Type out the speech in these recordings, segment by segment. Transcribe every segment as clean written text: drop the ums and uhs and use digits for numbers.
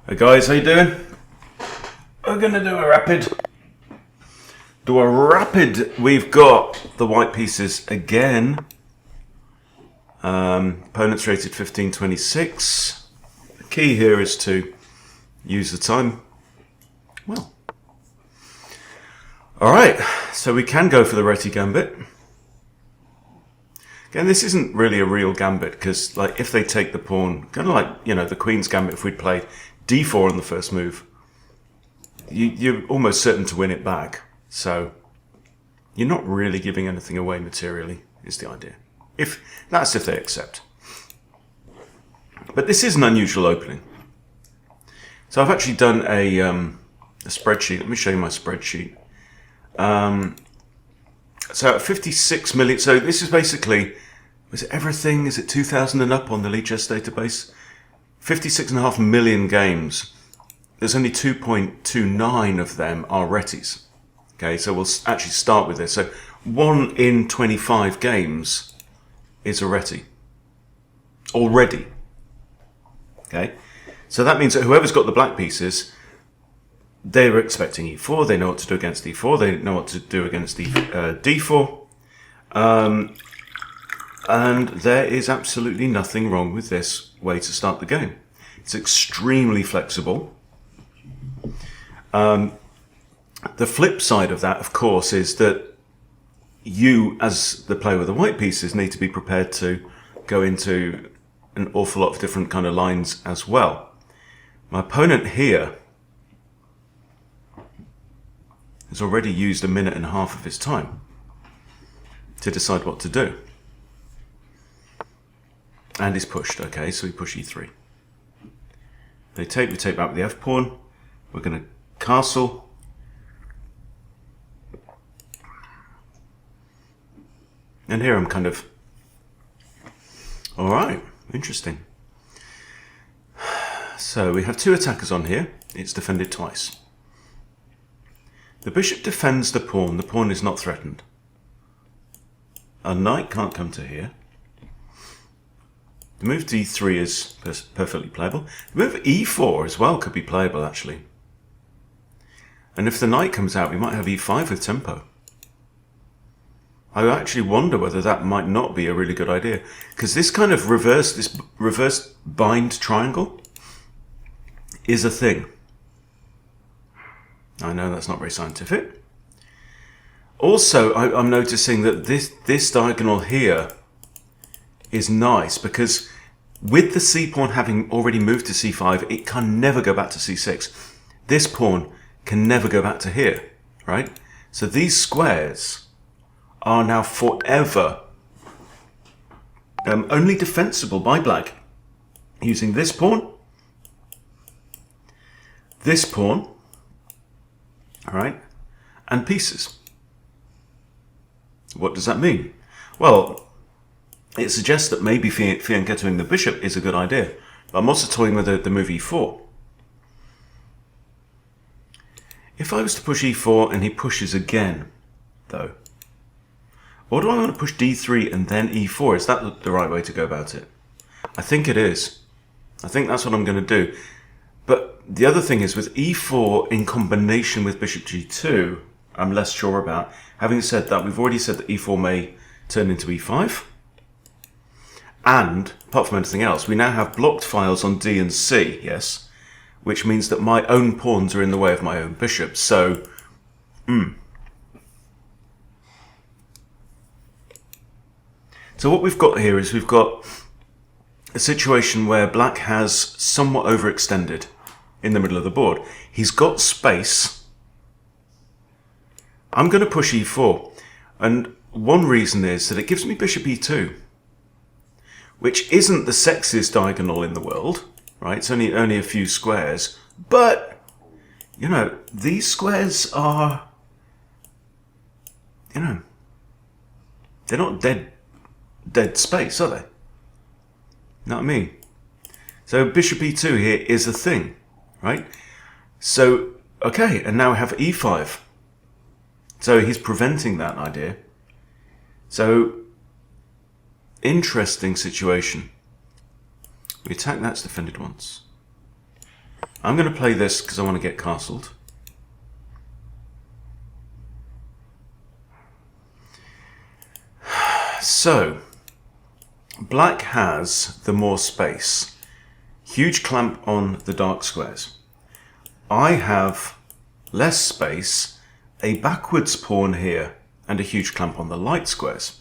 Hey guys, how you doing? We're gonna do a rapid. We've got the white pieces again. Opponent's rated 1526. The key here is to use the time well. Alright, so we can go for the Réti gambit. Again, this isn't really a real gambit because, like, if they take the pawn, kind of like, you know, the Queen's gambit if we'd played d4 on the first move, you're almost certain to win it back. So you're not really giving anything away materially, is the idea. If they accept. But this is an unusual opening. So I've actually done a spreadsheet. Let me show you my spreadsheet. So at 56 million, so this is basically, is it everything? Is it 2,000 and up on the Lichess database? 56.5 million games. There's only 2.29 of them are Rétis. Okay, so we'll actually start with this. So 1 in 25 games is a Réti. Already. Okay, so that means that whoever's got the black pieces, they were expecting e4, they know what to do against e4, they know what to do against d4. And there is absolutely nothing wrong with this way to start the game. It's extremely flexible. The flip side of that, of course, is that you, as the player with the white pieces, need to be prepared to go into an awful lot of different kind of lines as well. My opponent here has already used 1.5 minutes of his time to decide what to do. And he's pushed, okay, so we push e3. They take, we take back with the f-pawn. We're going to castle. And here I'm kind of, alright, interesting. So we have two attackers on here. It's defended twice. The bishop defends the pawn is not threatened. A knight can't come to here. The move d3 is perfectly playable. The move e4 as well could be playable, actually. And if the knight comes out, we might have e5 with tempo. I actually wonder whether that might not be a really good idea, because this kind of reverse bind triangle is a thing. I know that's not very scientific. Also, I'm noticing that this diagonal here is nice because with the c-pawn having already moved to c5, it can never go back to c6. This pawn can never go back to here, right? So these squares are now forever only defensible by black using this pawn, all right, and pieces. What does that mean? Well, it suggests that maybe fianchettoing the bishop is a good idea. But I'm also toying with the move e4. If I was to push e4 and he pushes again, though, or do I want to push d3 and then e4? Is that the right way to go about it? I think it is. I think that's what I'm going to do. But the other thing is with e4 in combination with bishop g2, I'm less sure about. Having said that, we've already said that e4 may turn into e5. And, apart from anything else, we now have blocked files on D and C, yes? Which means that my own pawns are in the way of my own bishop, so... So what we've got here is we've got a situation where black has somewhat overextended in the middle of the board. He's got space. I'm going to push e4. And one reason is that it gives me bishop e2. Which isn't the sexiest diagonal in the world, right? It's only a few squares. But, you know, these squares are, you know, they're not dead space, are they? You know what I mean? So bishop e2 here is a thing, right? So, okay, and now we have e5. So he's preventing that idea. So, interesting situation. We attack, that's defended once. I'm going to play this because I want to get castled. So, black has the more space. Huge clamp on the dark squares. I have less space, a backwards pawn here, and a huge clamp on the light squares.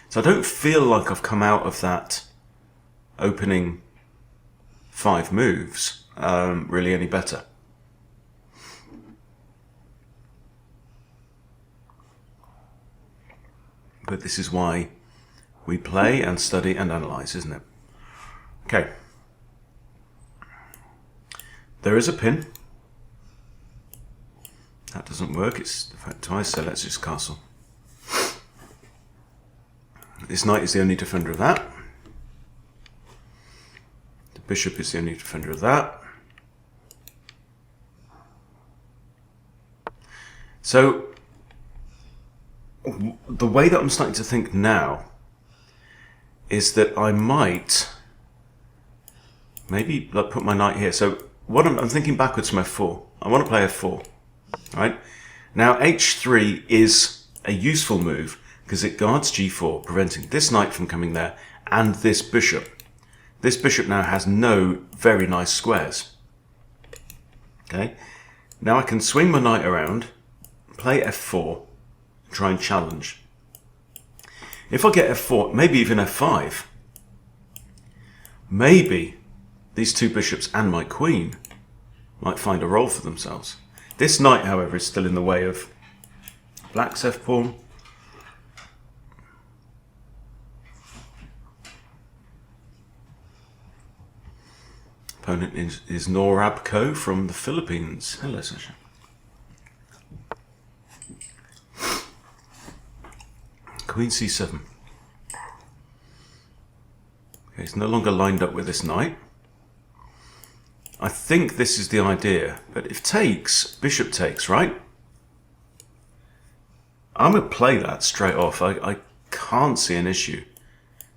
So I don't feel like I've come out of that opening 5 moves really any better. But this is why we play and study and analyze, isn't it? Okay. There is a pin. That doesn't work, it's the fact twice, so let's just castle. This knight is the only defender of that. The bishop is the only defender of that. So, the way that I'm starting to think now is that I might maybe like put my knight here. So what I'm thinking backwards from f4. I want to play f4, right? Now h3 is a useful move because it guards g4, preventing this knight from coming there and this bishop. This bishop now has no very nice squares. Okay, now I can swing my knight around, play f4, try and challenge. If I get f4, maybe even f5, maybe these two bishops and my queen might find a role for themselves. This knight, however, is still in the way of black's f-pawn. Opponent is Norabco from the Philippines. Hello, Sasha. Queen c7. Okay, it's no longer lined up with this knight. I think this is the idea, but if takes, bishop takes, right? I'm going to play that straight off. I can't see an issue.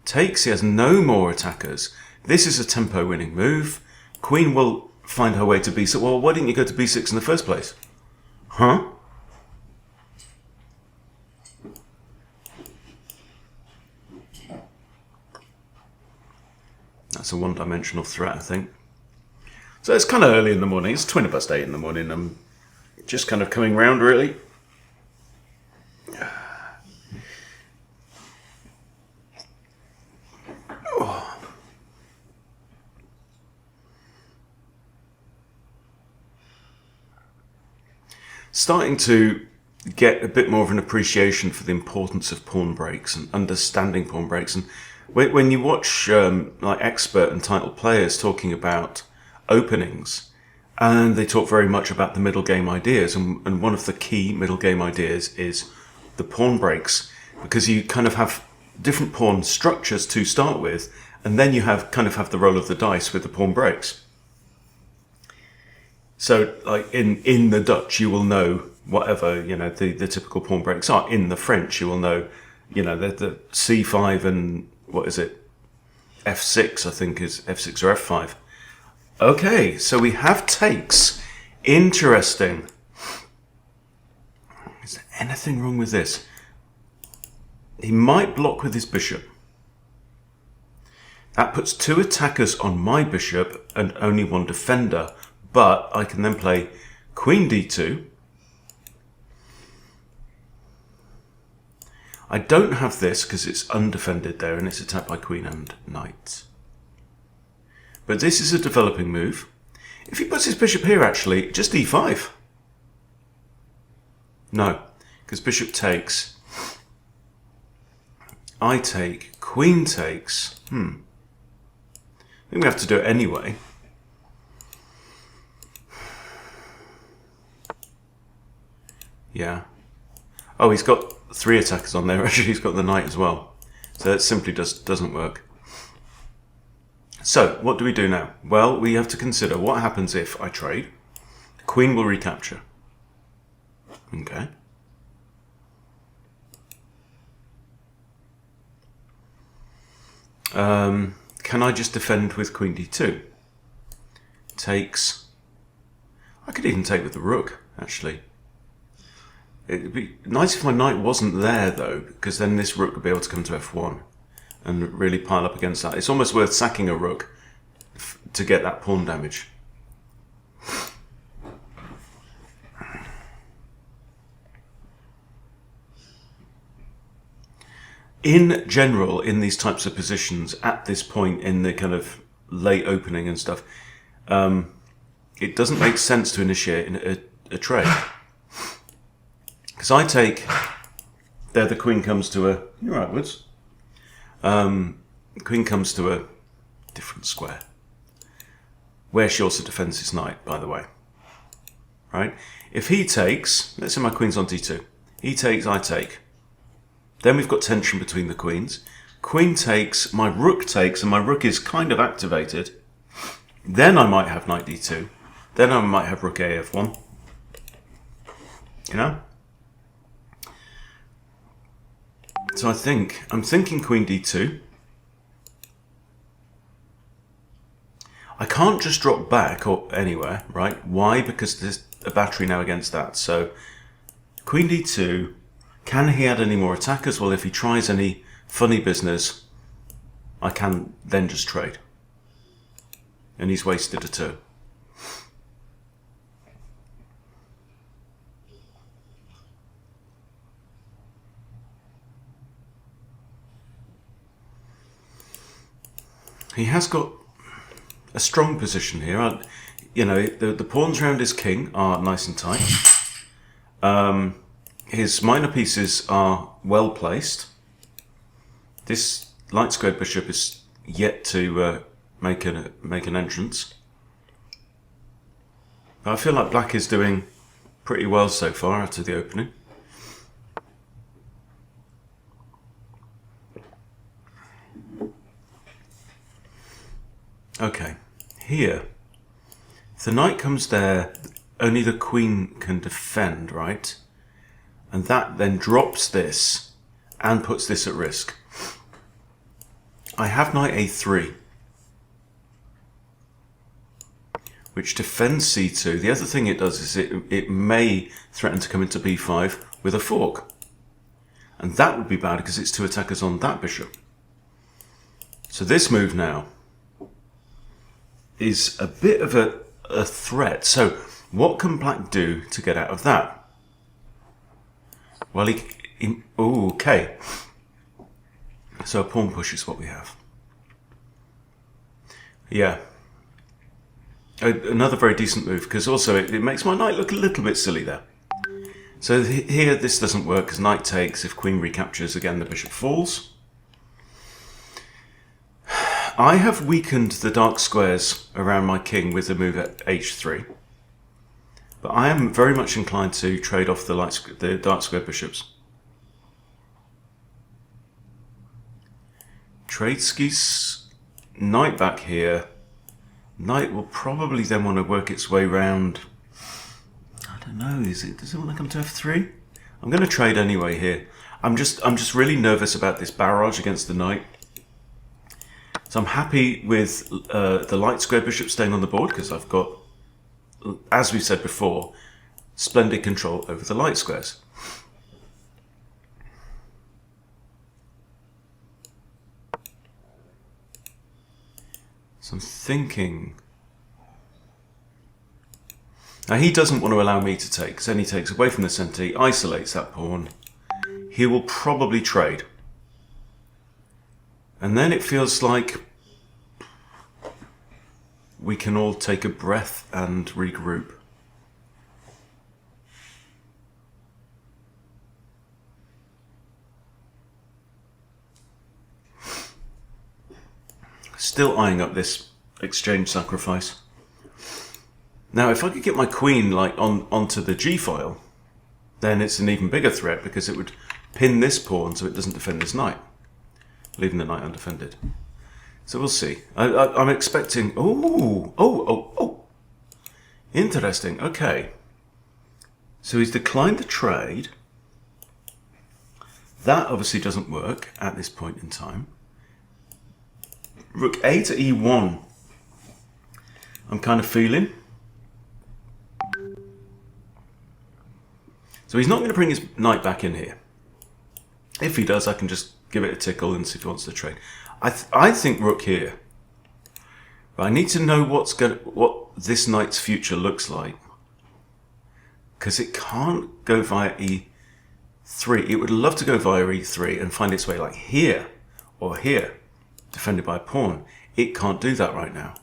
Takes, he has no more attackers. This is a tempo winning move. Queen will find her way to b6. Well, why didn't you go to b6 in the first place? Huh? That's a one-dimensional threat, I think. So it's kind of early in the morning. It's 8:20 in the morning. I'm just kind of coming round, really. Oh. Starting to get a bit more of an appreciation for the importance of pawn breaks and understanding pawn breaks. And when you watch like expert and title players talking about openings, and they talk very much about the middle game ideas, and one of the key middle game ideas is the pawn breaks, because you kind of have different pawn structures to start with, and then you have the roll of the dice with the pawn breaks. So like in the Dutch you will know whatever, you know, the typical pawn breaks are. In the French you will know, you know, the c5 and what is it, f6 I think is f6 or f5. Okay, so we have takes. Interesting. Is there anything wrong with this? He might block with his bishop. That puts 2 attackers on my bishop and only 1 defender, but I can then play queen d2. I don't have this because it's undefended there and it's attacked by queen and knight. But this is a developing move. If he puts his bishop here, actually, just e5. No, because bishop takes. I take, queen takes. I think we have to do it anyway. Yeah. Oh, he's got 3 attackers on there. Actually, he's got the knight as well. So that simply doesn't work. So, what do we do now? Well, we have to consider what happens if I trade. Queen will recapture. Okay. Can I just defend with queen d2? takes. I could even take with the rook, actually. It'd be nice if my knight wasn't there, though, because then this rook would be able to come to f1 and really pile up against that. It's almost worth sacking a rook to get that pawn damage. In general, in these types of positions, at this point in the kind of late opening and stuff, it doesn't make sense to initiate a trade. Because I take, there the queen comes to a, you're right, Woods. Queen comes to a different square, where she also defends his knight, by the way. Right? If he takes, let's say my queen's on d2. He takes, I take. Then we've got tension between the queens. Queen takes, my rook takes, and my rook is kind of activated. Then I might have knight d2. Then I might have rook a f1. You know? So I'm thinking queen d2. I can't just drop back or anywhere, right? Why? Because there's a battery now against that. So queen d2. Can he add any more attackers? Well, if he tries any funny business, I can then just trade. And he's wasted a turn. He has got a strong position here. You know, the pawns around his king are nice and tight. His minor pieces are well placed. This light squared bishop is yet to make an entrance. I feel like black is doing pretty well so far after the opening. Okay, here, if the knight comes there, only the queen can defend, right? And that then drops this and puts this at risk. I have knight a3, which defends c2. The other thing it does is it may threaten to come into b5 with a fork. And that would be bad because it's two attackers on that bishop. So this move now is a bit of a threat. So what can black do to get out of that? Well, okay. So a pawn push is what we have. Yeah. Another very decent move, because also it makes my knight look a little bit silly there. So here this doesn't work, because knight takes. If queen recaptures, again the bishop falls. I have weakened the dark squares around my king with the move at h3. But I am very much inclined to trade off the dark square bishops. Tradesky's knight back here. Knight will probably then want to work its way round. I don't know. Does it want to come to f3? I'm going to trade anyway here. I'm just really nervous about this barrage against the knight. So I'm happy with the light square bishop staying on the board because I've got, as we said before, splendid control over the light squares. So I'm thinking... Now he doesn't want to allow me to take, because then he takes away from the centre, he isolates that pawn. He will probably trade. And then it feels like we can all take a breath and regroup. Still eyeing up this exchange sacrifice. Now, if I could get my queen like onto the g-file, then it's an even bigger threat because it would pin this pawn so it doesn't defend this knight, leaving the knight undefended. So we'll see. I'm expecting... Oh! Interesting. Okay. So he's declined the trade. That obviously doesn't work at this point in time. Rook a to e1. I'm kind of feeling. So he's not going to bring his knight back in here. If he does, I can just give it a tickle and see if he wants to trade. I think rook here. But I need to know what this knight's future looks like. Because it can't go via e3. It would love to go via e3 and find its way like here or here, defended by a pawn. It can't do that right now.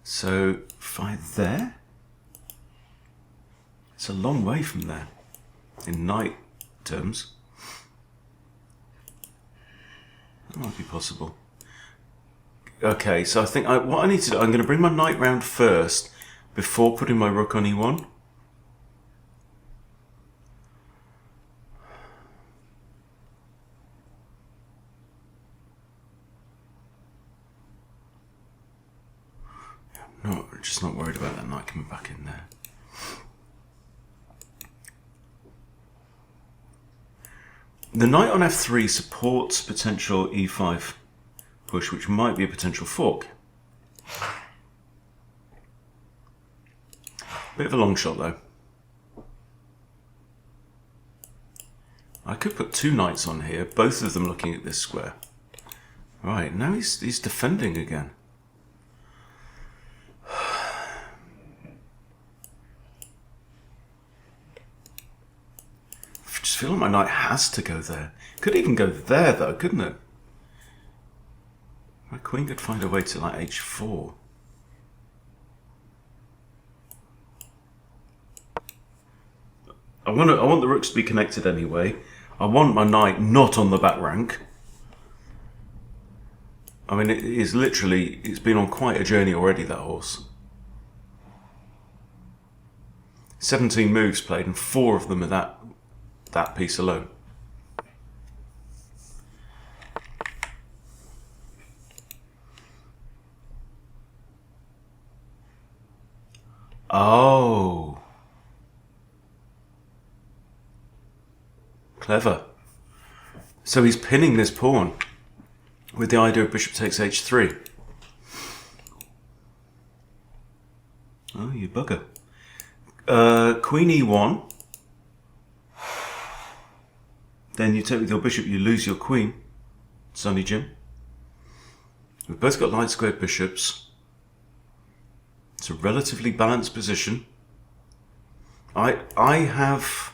So if I there, it's a long way from there in knight terms. That might be possible. Okay, so I think what I need to do, I'm going to bring my knight round first before putting my rook on e1. No, I'm just not worried about that knight coming back in there. The knight on f3 supports potential e5 push, which might be a potential fork. Bit of a long shot though. I could put two knights on here, both of them looking at this square. Right, now he's defending again. I just feel like my knight has to go there. Could even go there though, couldn't it? My queen could find a way to like h4. I want the rooks to be connected anyway. I want my knight not on the back rank. I mean, it's been on quite a journey already, that horse. 17 moves played and 4 of them are that piece alone. Oh. Clever. So he's pinning this pawn with the idea of bishop takes h3. Oh, you bugger. Queen e1. Then you take with your bishop, you lose your queen. Sonny Jim. We've both got light squared bishops. It's a relatively balanced position. I have...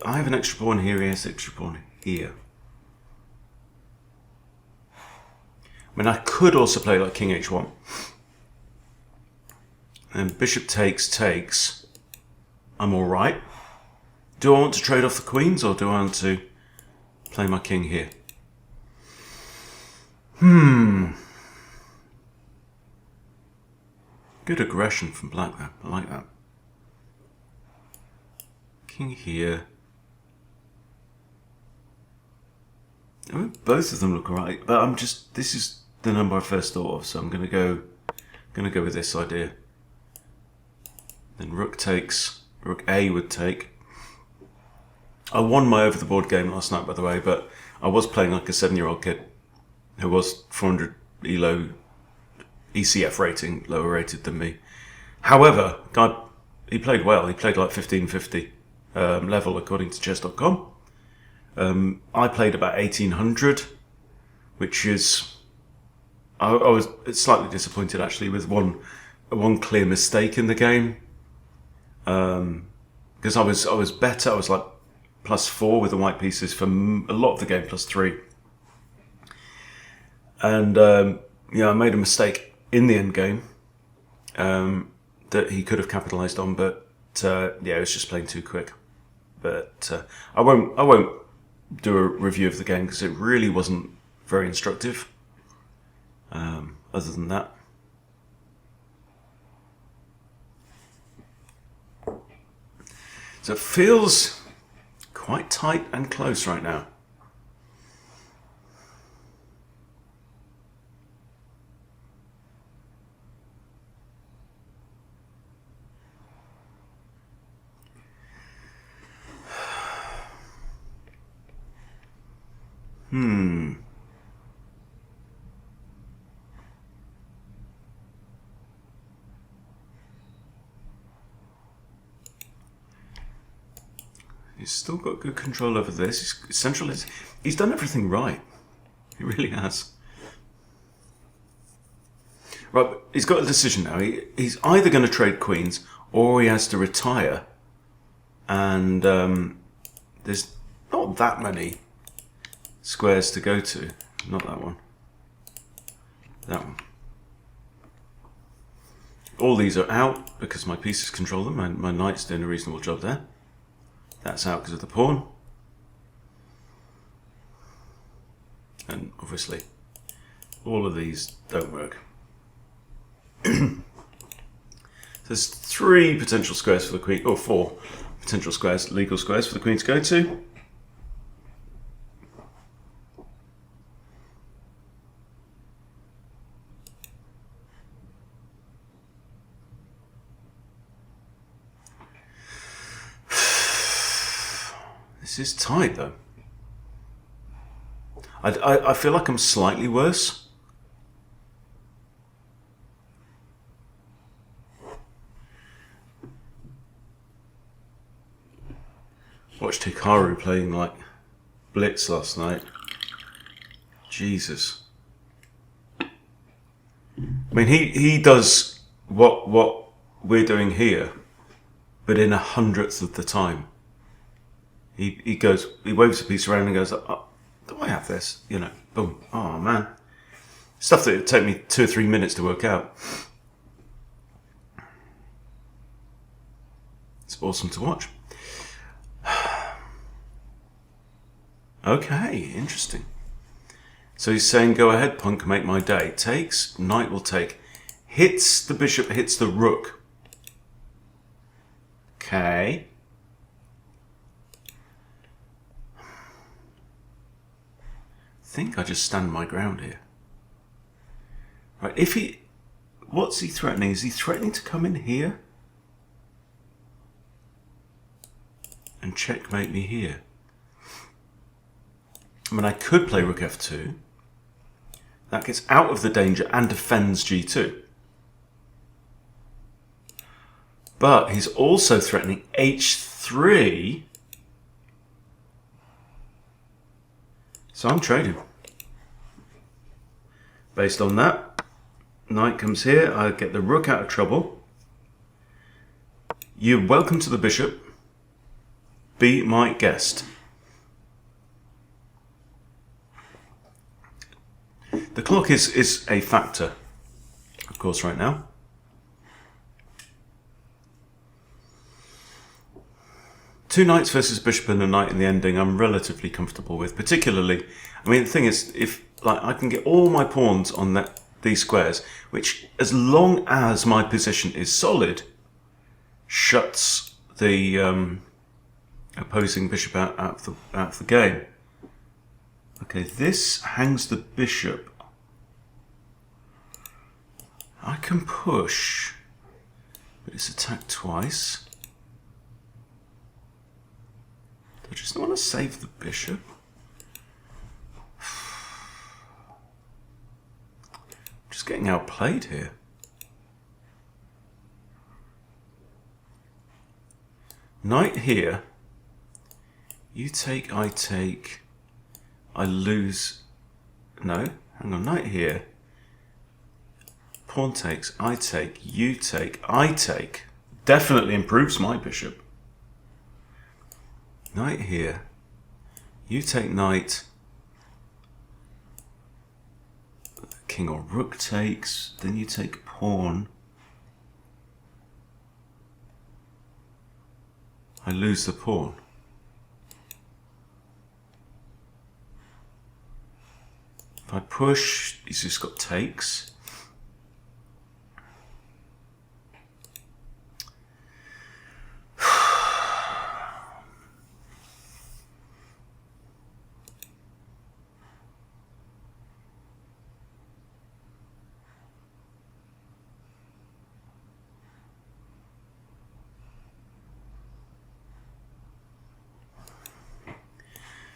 I have an extra pawn here, he has an extra pawn here. I mean, I could also play like king h1. And bishop takes. I'm alright. Do I want to trade off the queens or do I want to play my king here? Good aggression from black there. I like that. King here. I mean, both of them look alright, but this is the number I first thought of, so I'm gonna go with this idea. Then rook takes, rook A would take. I won my over the board game last night, by the way, but I was playing like a 7-year-old kid who was 400 ELO ECF rating, lower rated than me. However, he played well. He played like 1550 level according to chess.com. I played about 1800, which is I was slightly disappointed actually with one clear mistake in the game, because I was better. I was like +4 with the white pieces for a lot of the game, +3, and I made a mistake in the end game that he could have capitalized on, but it was just playing too quick. But I won't do a review of the game because it really wasn't very instructive. Other than that, so it feels quite tight and close right now. He's still got good control over this. He's centralized. He's done everything right. He really has. Right, but he's got a decision now. He's either going to trade queens or he has to retire. And there's not that many squares to go to. Not that one. That one. All these are out because my pieces control them. My knight's doing a reasonable job there. That's out because of the pawn. And obviously, all of these don't work. There's 3 potential squares for the queen, or 4 potential squares, legal squares for the queen to go to. This is tight though. I feel like I'm slightly worse. Watched Hikaru playing like Blitz last night. Jesus. I mean, he does what we're doing here, but in 100th of the time. He waves a piece around and goes, oh, do I have this? You know, boom. Oh man. Stuff that would take me 2 or 3 minutes to work out. It's awesome to watch. Okay, interesting. So he's saying, go ahead, punk, make my day. Takes, knight will take. Hits the bishop, hits the rook. Okay. I think I just stand my ground here. Right, what's he threatening? Is he threatening to come in here? And checkmate me here? I mean, I could play rook f2. That gets out of the danger and defends g2. But he's also threatening h3. So I'm trading. Based on that, knight comes here. I get the rook out of trouble. You're welcome to the bishop. Be my guest. The clock is a factor, of course, right now. Two knights versus bishop and a knight in the ending I'm relatively comfortable with. Particularly, I mean, the thing is, if like I can get all my pawns on these squares, which as long as my position is solid, shuts the opposing bishop out of the game. Okay, this hangs the bishop. I can push, but it's attacked twice. Do I just want to save the bishop? Just getting outplayed here. Knight here. You take, I take. I lose. No, hang on. Knight here. Pawn takes, I take, you take, I take. Definitely improves my bishop. Knight here. You take knight. King or rook takes. Then you take pawn. I lose the pawn. If I push, he's just got takes.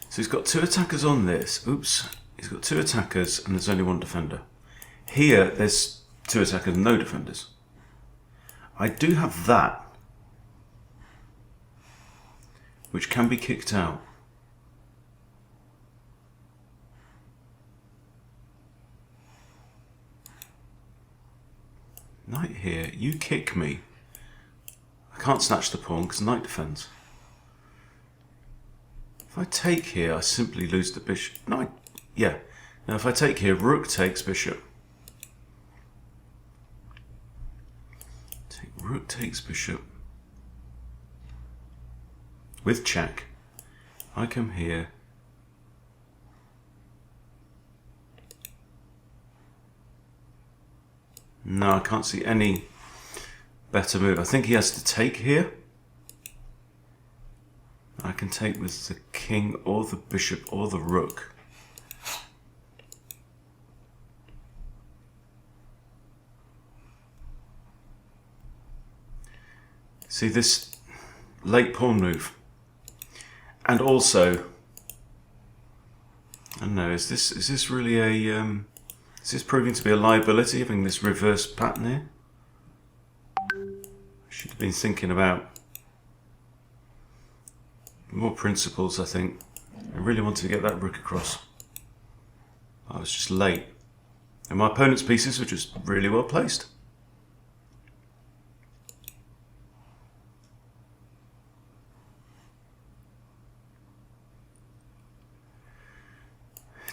So he's got 2 attackers on this. Oops. He's got 2 attackers and there's only 1 defender. Here, there's 2 attackers and no defenders. I do have that. which can be kicked out. Knight here, you kick me. I can't snatch the pawn because knight defends. If I take here, I simply lose the bishop. Knight, yeah. Now if I take here, rook takes bishop. Rook takes bishop. With check. I come here. No, I can't see any better move. I think he has to take here. I can take with the king or the bishop or the rook. See this late pawn move. And also, I don't know, is this really a is this proving to be a liability, having this reverse pattern here? I should have been thinking about more principles, I think. I really wanted to get that rook across. I was just late. And my opponent's pieces were just really well placed.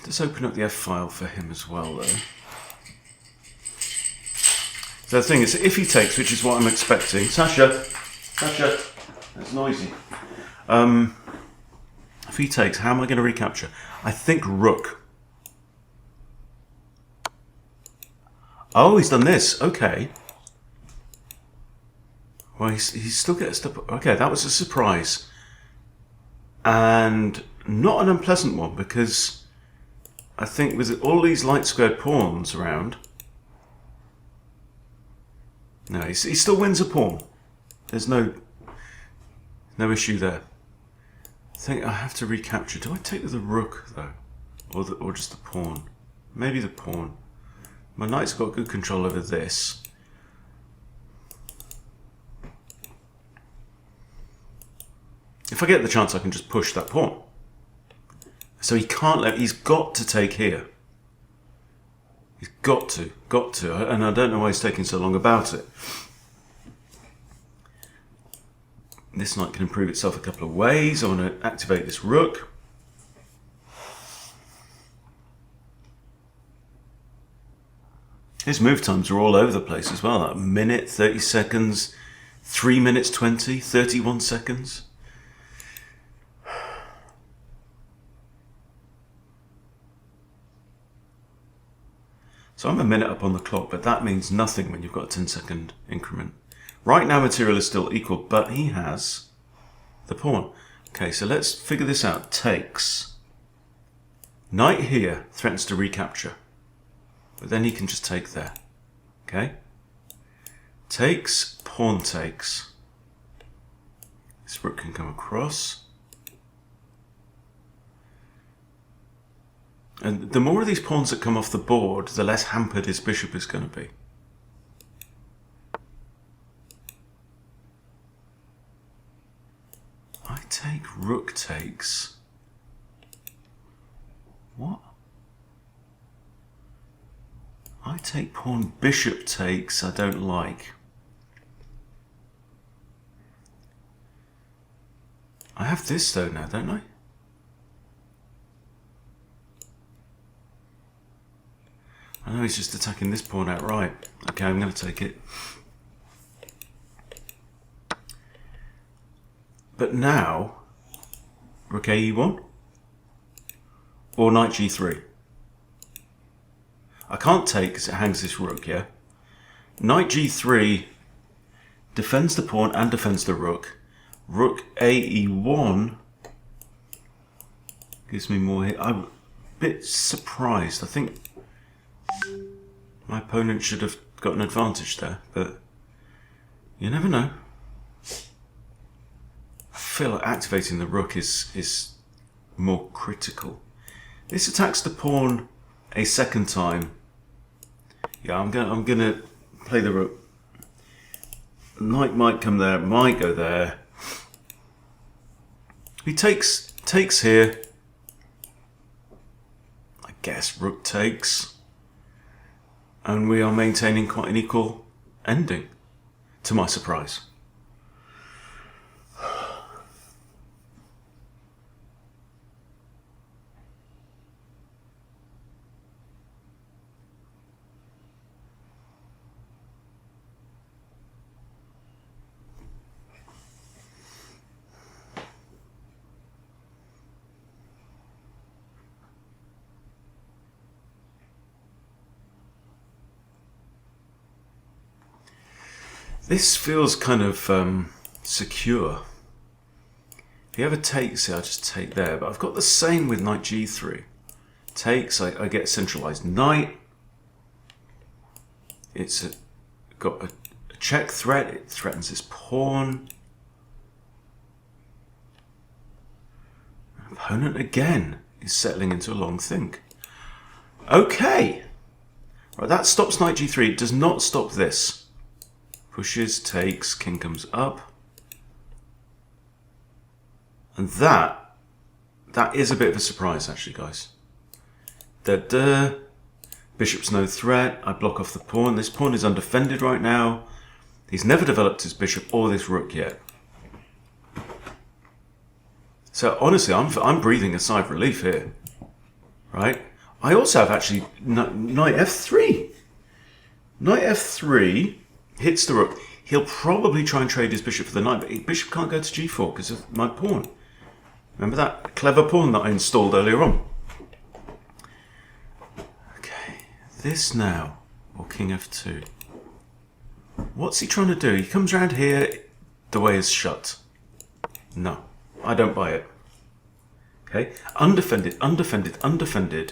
Let's open up the F file for him as well, though. So the thing is, if he takes, which is what I'm expecting, Sasha, that's noisy. If he takes, how am I going to recapture? I think rook. Oh, he's done this. Okay. Well, he still gets to. Okay, that was a surprise, and not an unpleasant one, because I think with all these light squared pawns around, no, he still wins a pawn. There's no issue there. I think I have to recapture. Do I take the rook though, or just the pawn? Maybe the pawn. My knight's got good control over this. If I get the chance, I can just push that pawn. So he can't let, he's got to take here. He's got to, and I don't know why he's taking so long about it. This knight can improve itself a couple of ways. I want to activate this rook. His move times are all over the place as well. Like a minute, 30 seconds, 3 minutes 20, 31 seconds. So I'm a minute up on the clock, but that means nothing when you've got a 10-second increment. Right now material is still equal, but he has the pawn. Okay, so let's figure this out. Takes. Knight here threatens to recapture, but then he can just take there. Okay? Takes, pawn takes. This rook can come across. And the more of these pawns that come off the board, the less hampered his bishop is going to be. I take, rook takes. What? I take pawn, bishop takes, I don't like. I have this though now, don't I? I know he's just attacking this pawn outright. Okay, I'm going to take it. But now, rook e1 or knight g3. I can't take because it hangs this rook, yeah? Knight g3 defends the pawn and defends the rook. Rook ae1 gives me more hit. I'm a bit surprised. I think my opponent should have got an advantage there, but you never know. I feel like activating the rook is more critical. This attacks the pawn a second time. Yeah, I'm gonna play the rook. Knight might come there, might go there. he takes here. I guess rook takes. And we are maintaining quite an equal ending, to my surprise. This feels kind of secure. If he ever takes it, I'll just take there. But I've got the same with knight g3. Takes, I get centralized knight. It's got a check threat. It threatens his pawn. Opponent again is settling into a long think. Okay. Right, that stops knight g3. It does not stop this. Pushes, takes, king comes up. And that is a bit of a surprise, actually, guys. Bishop's no threat. I block off the pawn. This pawn is undefended right now. He's never developed his bishop or this rook yet. So honestly, I'm breathing a sigh of relief here, right? I also have actually knight f3. Knight f3 hits the rook. He'll probably try and trade his bishop for the knight, but bishop can't go to g4 because of my pawn. Remember that clever pawn that I installed earlier on? Okay, this now, or king f2. What's he trying to do? He comes around here, the way is shut. No, I don't buy it. Okay, undefended, undefended, undefended.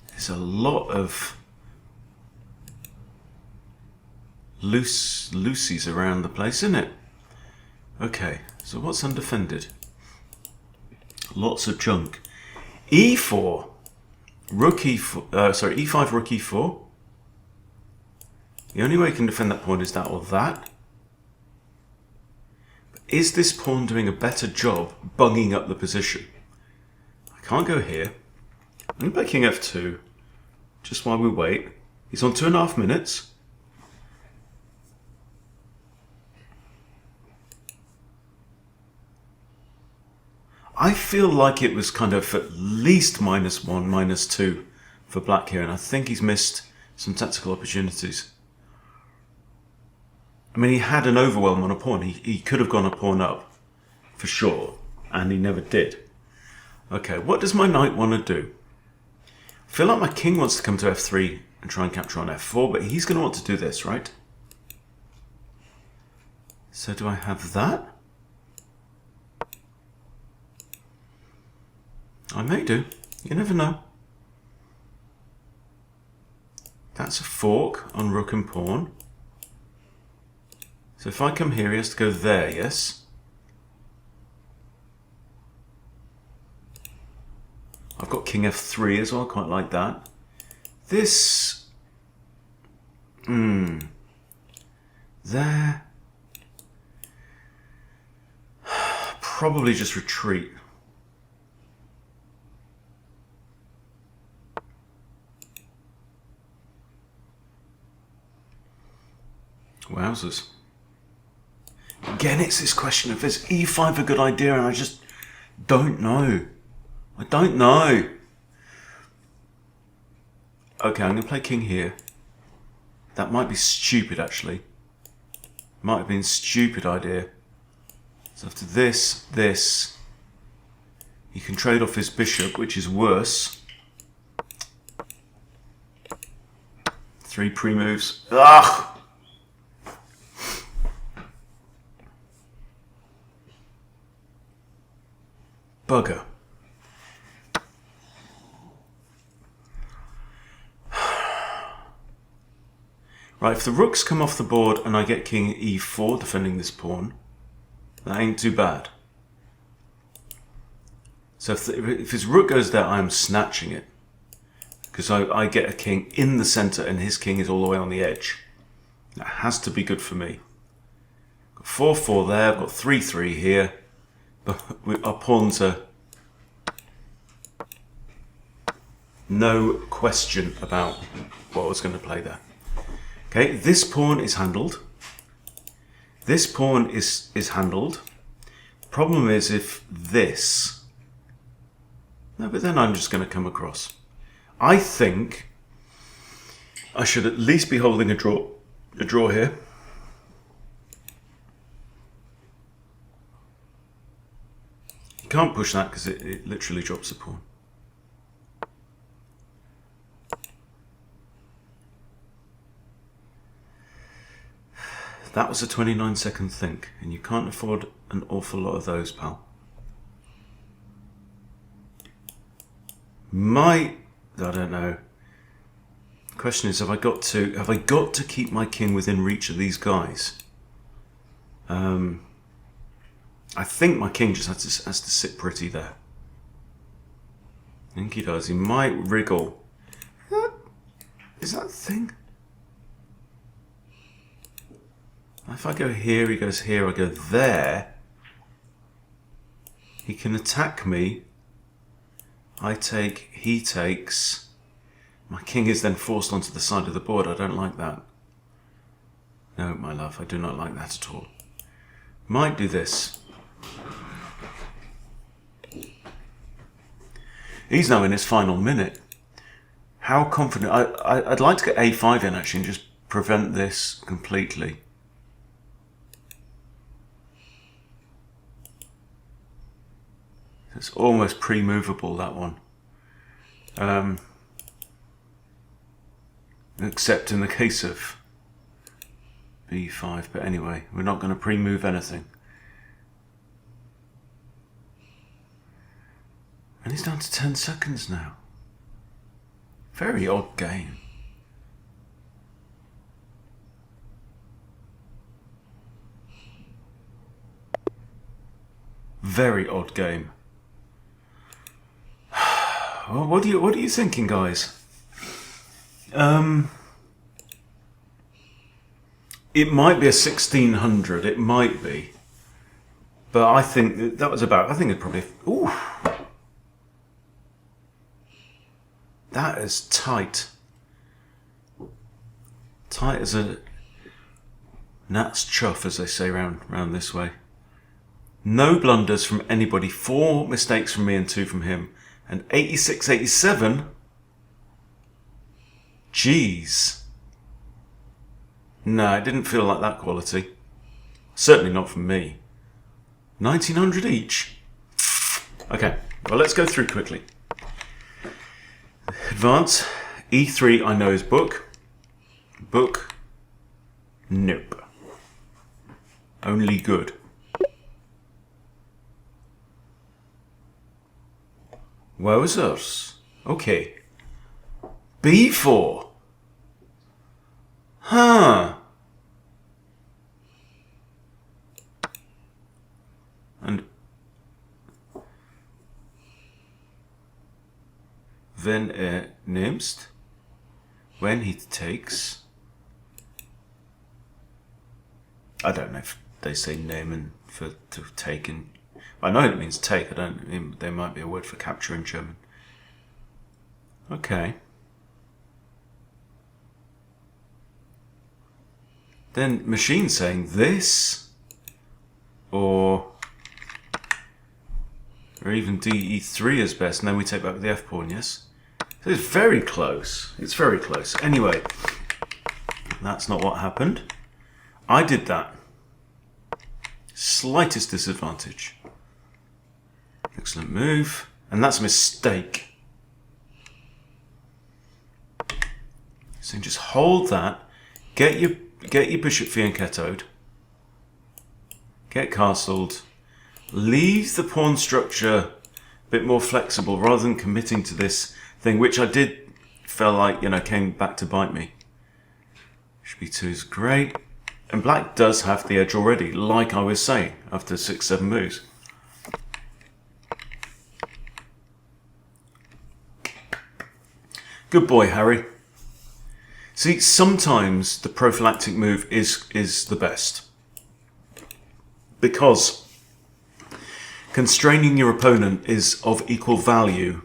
There's a lot of loosies around the place, isn't it? Okay, so what's undefended? Lots of junk. e4, rook e4, sorry, e5, rook e4. The only way you can defend that pawn is that or that. But is this pawn doing a better job bunging up the position? I can't go here. I'm going to play king f2, just while we wait. He's on 2.5 minutes. I feel like it was kind of at least -1, -2 for black here, and I think he's missed some tactical opportunities. I mean, he had an overwhelm on a pawn. He could have gone a pawn up, for sure, and he never did. Okay, what does my knight want to do? I feel like my king wants to come to f3 and try and capture on f4, but he's going to want to do this, right? So do I have that? I may do. You never know. That's a fork on rook and pawn. So if I come here, he has to go there, yes? I've got king f3 as well, quite like that. This... There... Probably just retreat. Wowzers. Again, it's this question of, is e5 a good idea? And I just don't know. I don't know. Okay, I'm going to play king here. That might be stupid, actually. Might have been a stupid idea. So after this, he can trade off his bishop, which is worse. 3 pre-moves. Ugh! Bugger. Right, if the rooks come off the board and I get king e4 defending this pawn, that ain't too bad. So if his rook goes there, I'm snatching it. Because I get a king in the center and his king is all the way on the edge. That has to be good for me. 4-4 there. I've got 3-3 here. But our pawns are no question about what I was going to play there. Okay, this pawn is handled. This pawn is handled. Problem is if this... No, but then I'm just going to come across. I think I should at least be holding a draw here. You can't push that because it literally drops the pawn. That was a 29-second think, and you can't afford an awful lot of those, pal. I don't know. The question is, have I got to keep my king within reach of these guys? I think my king just has to sit pretty there. I think he does. He might wriggle. Is that a thing? If I go here, he goes here, I go there. He can attack me. I take, he takes. My king is then forced onto the side of the board. I don't like that. No, my love, I do not like that at all. Might do this. He's now in his final minute. How confident... I'd like to get a5 in, actually, and just prevent this completely. It's almost pre-movable, that one. Except in the case of b5. But anyway, we're not going to pre-move anything. And he's down to 10 seconds now. Very odd game. Very odd game. Well, what are you thinking, guys? It might be a 1600. It might be, but I think that was about. I think it probably. Ooh, that is tight. Tight as a gnat's chuff, as they say round this way. No blunders from anybody. 4 mistakes from me and 2 from him. And 86-87. Jeez. No, it didn't feel like that quality. Certainly not from me. 1900 each. Okay, well, let's go through quickly. Advance. E3 I know is book. Book. Nope. Only good. Wowzers. Okay. B4. Huh. And wenn nimmst, when he takes. I don't know if they say nehmen for to take in. I know it means take. I don't. There might be a word for capture in German. Okay. Then machine saying this, or even DE3 is best, and then we take back the F pawn. Yes. So it's very close. It's very close. Anyway, that's not what happened. I did that. Slightest disadvantage. Excellent move. And that's a mistake. So just hold that. Get your bishop fianchettoed. Get castled. Leave the pawn structure a bit more flexible rather than committing to this thing, which I did feel like, came back to bite me. Bishop B2 is great. And black does have the edge already, like I was saying, after 6-7 moves. Good boy, Harry. See, sometimes the prophylactic move is the best. because constraining your opponent is of equal value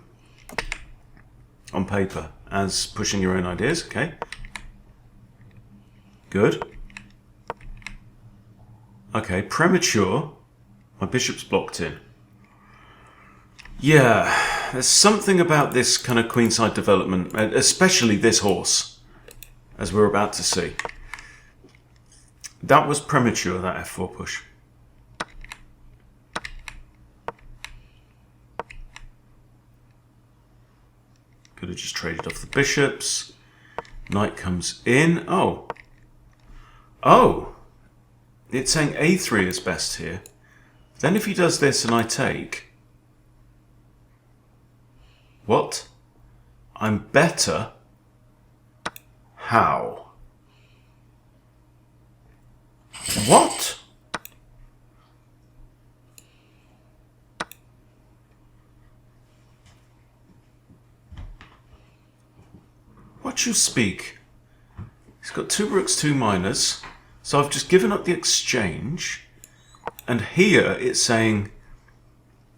on paper as pushing your own ideas. Okay. Good. Okay, premature. My bishop's blocked in. Yeah, there's something about this kind of queenside development, especially this horse, as we're about to see. That was premature, that f4 push. Could have just traded off the bishops. Knight comes in. Oh. Oh. It's saying a3 is best here. Then if he does this and I take... What? I'm better? How? What? What you speak? He's got 2 rooks, 2 minors. So I've just given up the exchange. And here it's saying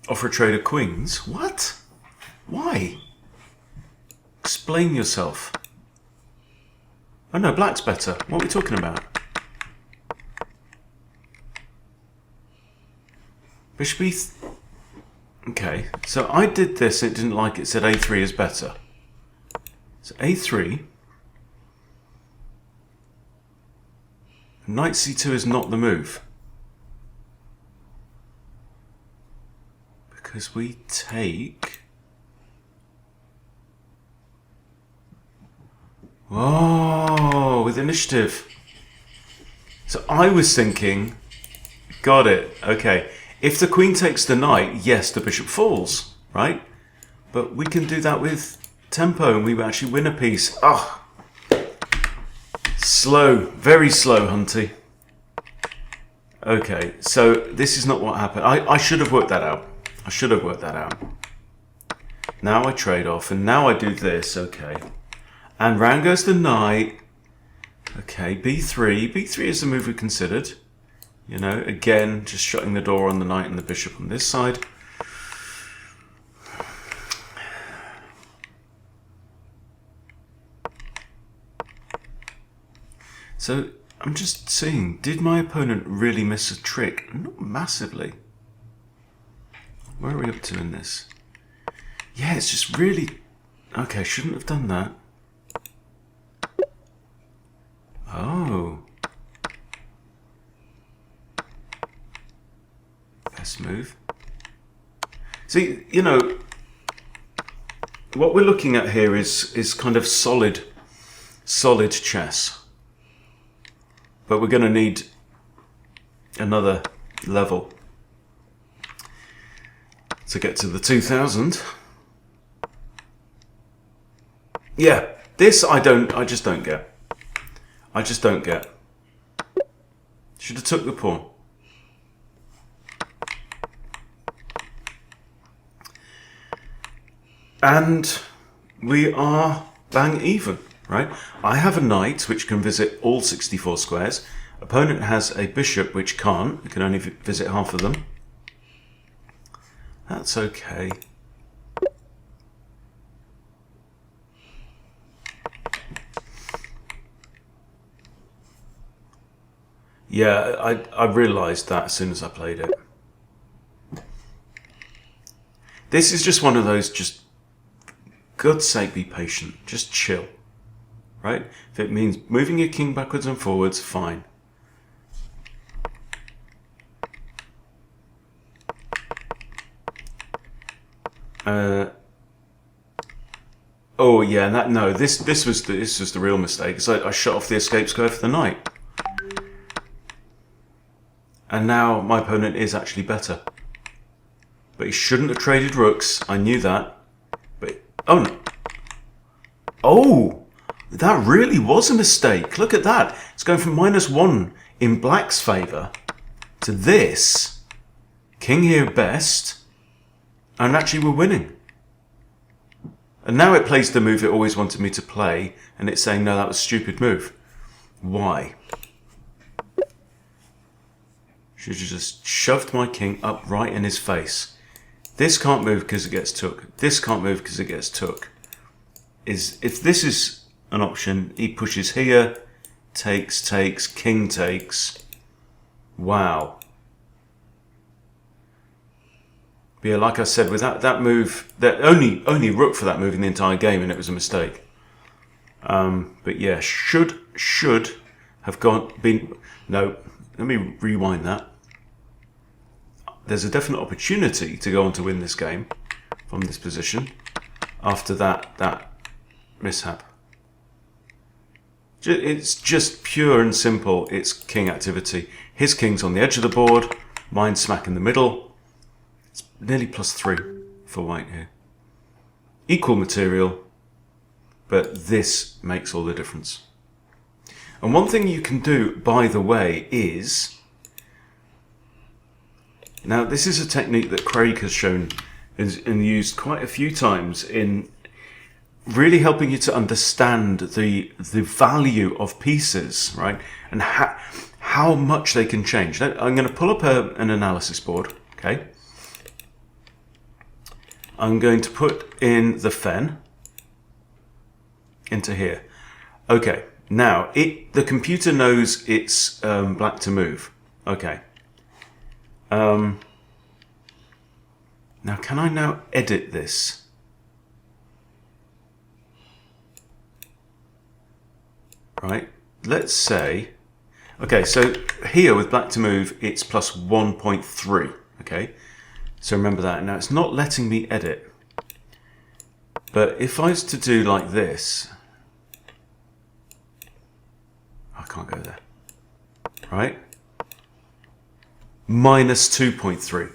offer a trade of queens. What? Why? Explain yourself. Oh no, black's better. What are we talking about? Bishop e3. Okay, so I did this, it didn't like it, said a3 is better. So a3. Knight c2 is not the move. Because we take... Oh, with initiative. So I was thinking, got it, okay. If the queen takes the knight, yes, the bishop falls, right? But we can do that with tempo and we actually win a piece. Ah, slow, very slow, Hunty. Okay, so this is not what happened. I should have worked that out. I should have worked that out. Now I trade off and now I do this, okay. And round goes the knight. Okay, b3. b3 is the move we considered. You know, again, just shutting the door on the knight and the bishop on this side. So, I'm just seeing, did my opponent really miss a trick? Not massively. Where are we up to in this? Yeah, it's just really... Okay, shouldn't have done that. Oh. Best move. See, you know, what we're looking at here is kind of solid chess. But we're going to need another level to get to the 2000. Yeah, this I just don't get. I just don't get. Should have took the pawn. And we are bang even, right? I have a knight which can visit all 64 squares. Opponent has a bishop which can't. It can only visit half of them. That's okay. Yeah, I realised that as soon as I played it. This is just one of those, just, God's sake, be patient. Just chill. Right? If it means moving your king backwards and forwards, fine. Oh yeah, this was the real mistake. Because I shut off the escape square for the knight. And now my opponent is actually better. But he shouldn't have traded rooks. I knew that. But oh no. Oh, that really was a mistake. Look at that. It's going from -1 in black's favour to this. King here best. And actually we're winning. And now it plays the move it always wanted me to play. And it's saying, no, that was a stupid move. Why? Should have just shoved my king up right in his face. This can't move because it gets took. This can't move because it gets took. If this is an option, he pushes here, takes, king takes. Wow. But yeah, like I said, with that move, that only rook for that move in the entire game, and it was a mistake. But yeah, should have been. No, let me rewind that. There's a definite opportunity to go on to win this game from this position after that mishap. It's just pure and simple. It's king activity. His king's on the edge of the board. Mine's smack in the middle. It's nearly +3 for white here. Equal material, but this makes all the difference. And one thing you can do, by the way, is... Now, this is a technique that Craig has shown and used quite a few times in really helping you to understand the value of pieces, right? And how much they can change. I'm going to pull up an analysis board, okay? I'm going to put in the fen into here. Okay, now the computer knows it's black to move. Okay. Now, can I now edit this? Right, let's say, okay, so here with black to move, it's +1.3, okay? So remember that. Now, it's not letting me edit. But if I was to do like this, I can't go there, right? -2.3.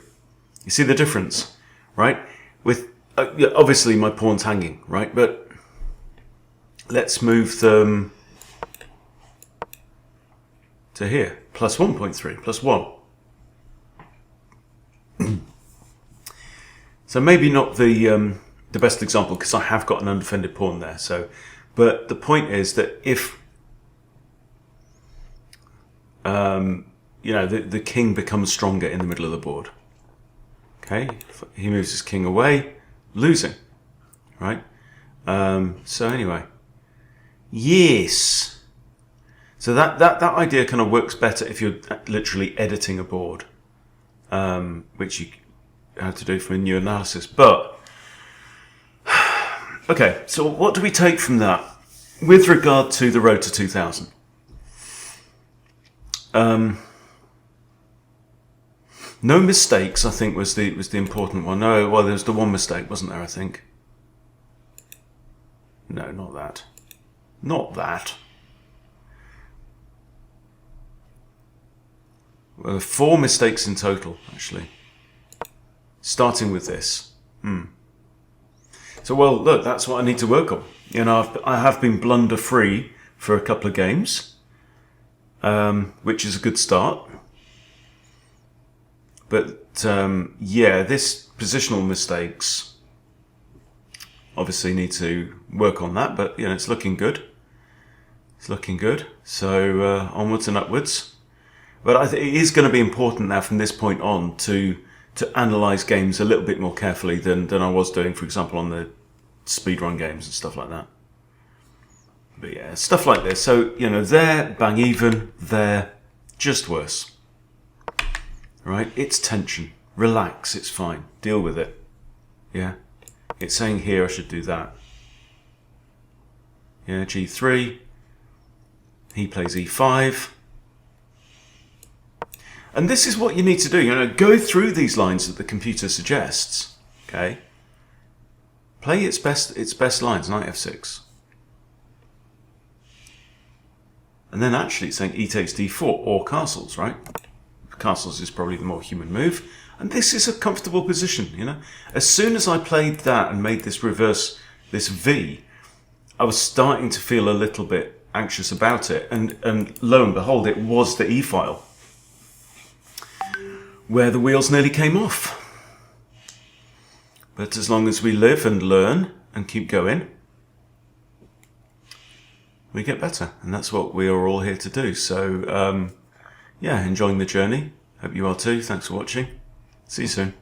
You see the difference, right? With obviously my pawn's hanging, right? But let's move them to here, +1.3, +1. So maybe not the best example because I have got an undefended pawn there. So, but the point is that if you know, the king becomes stronger in the middle of the board. Okay, he moves his king away, losing, right? So anyway, yes. So that idea kind of works better if you're literally editing a board, which you have to do from a new analysis. But okay, so what do we take from that with regard to the road to 2000? No mistakes, I think, was the important one. No, well, there's the one mistake, wasn't there? I think. No, not that. Not that. Well, 4 mistakes in total, actually. Starting with this. So, well, look, that's what I need to work on. You know, I have been blunder-free for a couple of games, which is a good start. But, yeah, this positional mistakes obviously need to work on that. But, you know, it's looking good. It's looking good. So, onwards and upwards. But I think it is going to be important now from this point on to analyse games a little bit more carefully than I was doing, for example, on the speedrun games and stuff like that. But yeah, stuff like this. So, you know, there, bang even, there, just worse. Right? It's tension. Relax, it's fine. Deal with it. Yeah? It's saying here I should do that. Yeah, G3. He plays E5. And this is what you need to do. You know, go through these lines that the computer suggests. Okay? Play its best lines, knight F6. And then actually it's saying E takes D4 or castles, right? Castles is probably the more human move. And this is a comfortable position, you know. As soon as I played that and made this reverse, this V, I was starting to feel a little bit anxious about it. And lo and behold, it was the E file where the wheels nearly came off. But as long as we live and learn and keep going, we get better. And that's what we are all here to do. So, yeah, enjoying the journey. Hope you are too. Thanks for watching. See you soon.